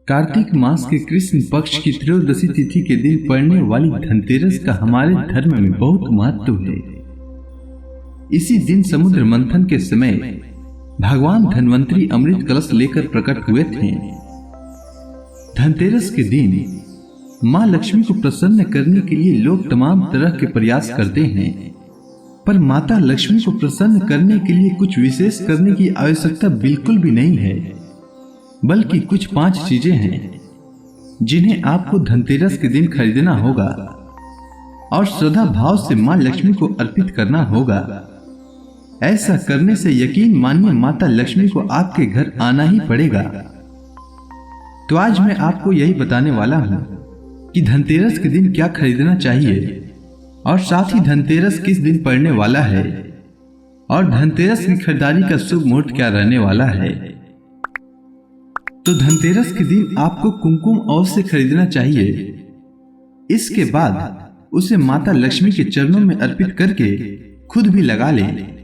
कार्तिक मास के कृष्ण पक्ष की त्रयोदशी तिथि के दिन पड़ने वाली धनतेरस का हमारे धर्म में बहुत महत्व है। इसी दिन समुद्र मंथन के समय भगवान धन्वंतरी अमृत कलश लेकर प्रकट हुए थे। धनतेरस के दिन मां लक्ष्मी को प्रसन्न करने के लिए लोग तमाम तरह के प्रयास करते हैं, पर माता लक्ष्मी को प्रसन्न करने के लिए कुछ विशेष करने की आवश्यकता बिल्कुल भी नहीं है, बल्कि कुछ 5 चीजें हैं जिन्हें आपको धनतेरस के दिन खरीदना होगा और श्रद्धा भाव से मां लक्ष्मी को अर्पित करना होगा। ऐसा करने से यकीन मानिए माता लक्ष्मी को आपके घर आना ही पड़ेगा। तो आज मैं आपको यही बताने वाला हूं कि धनतेरस के दिन क्या खरीदना चाहिए और साथ ही धनतेरस किस दिन पड़ने वाला है और धनतेरस की खरीदारी का शुभ मुहूर्त क्या रहने वाला है। तो धनतेरस के दिन आपको कुमकुम अवश्य खरीदना चाहिए। इसके बाद उसे माता लक्ष्मी के चरणों में अर्पित करके खुद भी लगा लें।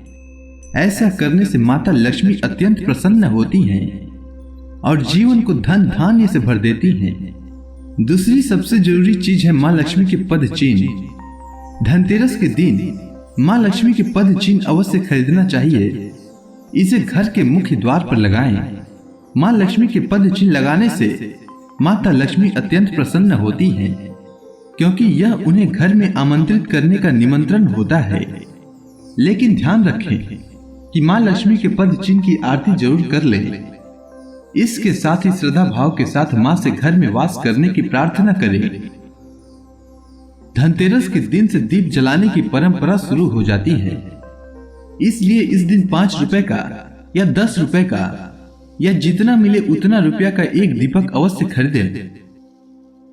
ऐसा करने से माता लक्ष्मी अत्यंत प्रसन्न होती हैं और जीवन को धन धान्य से भर देती हैं। दूसरी सबसे जरूरी चीज है मां लक्ष्मी के पद चिन्ह। धनतेरस के दिन मां लक्ष्मी के पद चिन्ह अवश्य खरीदना चाहिए। इसे घर के मुख्य द्वार पर लगाएं। मां लक्ष्मी के पद चिन्ह लगाने से माता लक्ष्मी अत्यंत प्रसन्न होती हैं, क्योंकि यह उन्हें घर में आमंत्रित करने का निमंत्रण होता है। लेकिन ध्यान रखें कि मां लक्ष्मी के पद चिन्ह की आरती जरूर कर लें। इसके साथ ही श्रद्धा भाव के साथ मां से घर में वास करने की प्रार्थना करें। धनतेरस के दिन से दीप जलाने की परंपरा शुरू हो जाती है, इसलिए इस दिन 5 रुपए का या 10 रुपए का या जितना मिले उतना रुपया का एक दीपक अवश्य खरीदें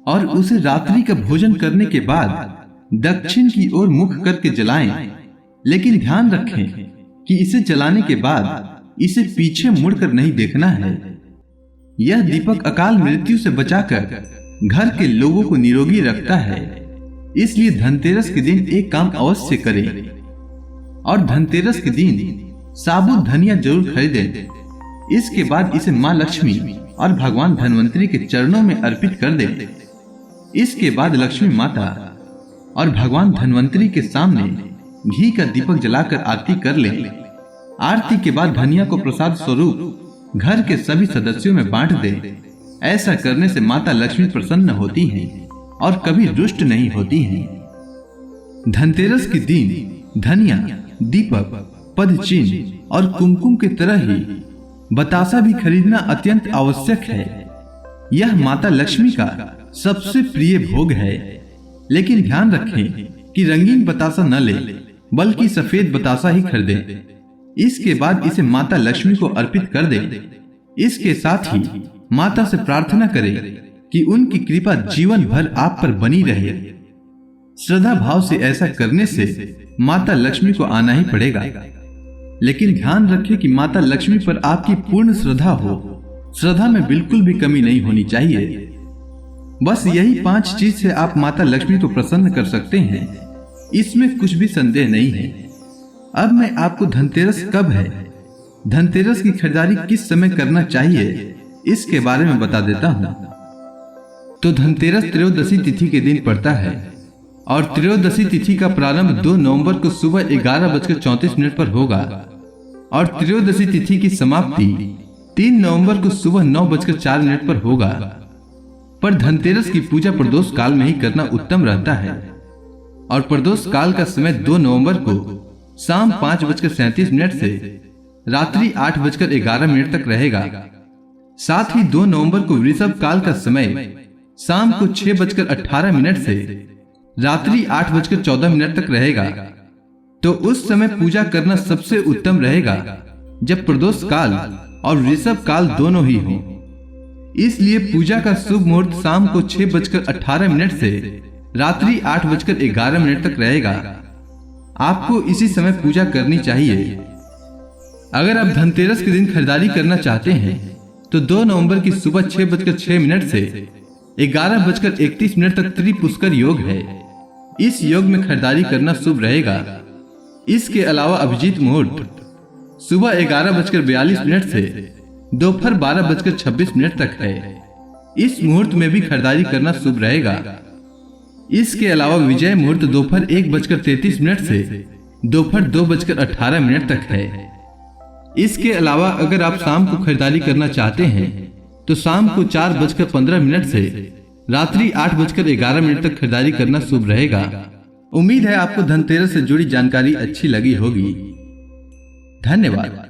और उसे रात्रि का भोजन करने के बाद दक्षिण की ओर मुख करके जलाएं। लेकिन ध्यान रखें कि इसे जलाने के बाद इसे पीछे मुड़कर नहीं देखना है। यह दीपक अकाल मृत्यु से बचाकर घर के लोगों को निरोगी रखता है। इसलिए धनतेरस के दिन एक काम अवश्य करें और धनतेरस के दिन साबुत धनिया जरूर खरीदें। इसके बाद इसे मां लक्ष्मी और भगवान धन्वंतरी के चरणों में अर्पित कर दें। इसके बाद लक्ष्मी माता और भगवान धन्वंतरी के सामने घी का दीपक जलाकर आरती कर लें। आरती के बाद धनिया को प्रसाद स्वरूप घर के सभी सदस्यों में बांट दें। ऐसा करने से माता लक्ष्मी प्रसन्न होती हैं और कभी रुष्ट नहीं होती हैं। धनतेरस के दिन धनिया, दीपक, पद चिन्ह और कुमकुम की तरह ही बतासा भी खरीदना अत्यंत आवश्यक है। यह माता लक्ष्मी का सबसे प्रिय भोग है। लेकिन ध्यान रखें कि रंगीन बतासा न लें, बल्कि सफेद बतासा ही खरीदें। इसके बाद इसे माता लक्ष्मी को अर्पित कर दें। इसके साथ ही माता से प्रार्थना करें कि उनकी कृपा जीवन भर आप पर बनी रहे। श्रद्धा भाव से ऐसा करने से माता लक्ष्मी को आना ही पड़ेगा। लेकिन ध्यान रखें कि माता लक्ष्मी पर आपकी पूर्ण श्रद्धा हो। श्रद्धा में बिल्कुल भी कमी नहीं होनी चाहिए। बस यही 5 चीज से आप माता लक्ष्मी को प्रसन्न कर सकते हैं। इसमें कुछ भी संदेह नहीं है। अब मैं आपको धनतेरस कब है, धनतेरस की खरीदारी किस समय करना चाहिए, इसके बारे में बता देता हूँ। तो धनतेरस त्रयोदशी तिथि के दिन पड़ता है और त्रयोदशी तिथि का प्रारंभ 2 नवंबर को सुबह 11:34 पर होगा और त्रयोदशी तिथि की समाप्ति 3 नवंबर को सुबह 9:04 पर होगा। पर धनतेरस की पूजा प्रदोष काल में ही करना उत्तम रहता है और प्रदोष काल का समय 2 नवंबर को शाम 5:37 से रात्रि 8:11 तक रहेगा। साथ ही 2 नवंबर को वृषभ काल का समय शाम को 6:18 से रात्रि 8:14 तक रहेगा। तो उस समय पूजा करना सबसे उत्तम रहेगा जब प्रदोष काल और वृषभ काल दोनों ही हों। इसलिए पूजा का शुभ मुहूर्त शाम को 6:18 से रात्रि 8:11 तक रहेगा। आपको इसी समय पूजा करनी चाहिए। अगर आप धनतेरस के दिन खरीदारी करना चाहते हैं तो 2 नवंबर की सुबह 6:06 से 11:31 तक त्रिपुष्कर योग है। इस योग में खरीदारी करना शुभ रहेगा। इसके अलावा अभिजीत मुहूर्त सुबह 11:42 से दोपहर 12:26 तक है। इस मुहूर्त में भी खरीदारी करना शुभ रहेगा। इसके अलावा विजय मुहूर्त दोपहर 1:33 से दोपहर 2:18 तक है। इसके अलावा अगर आप शाम को खरीदारी करना चाहते हैं तो शाम को 4:15 से रात्रि 8:11 तक खरीदारी करना शुभ रहेगा। उम्मीद है आपको धनतेरस से जुड़ी जानकारी अच्छी लगी होगी। धन्यवाद।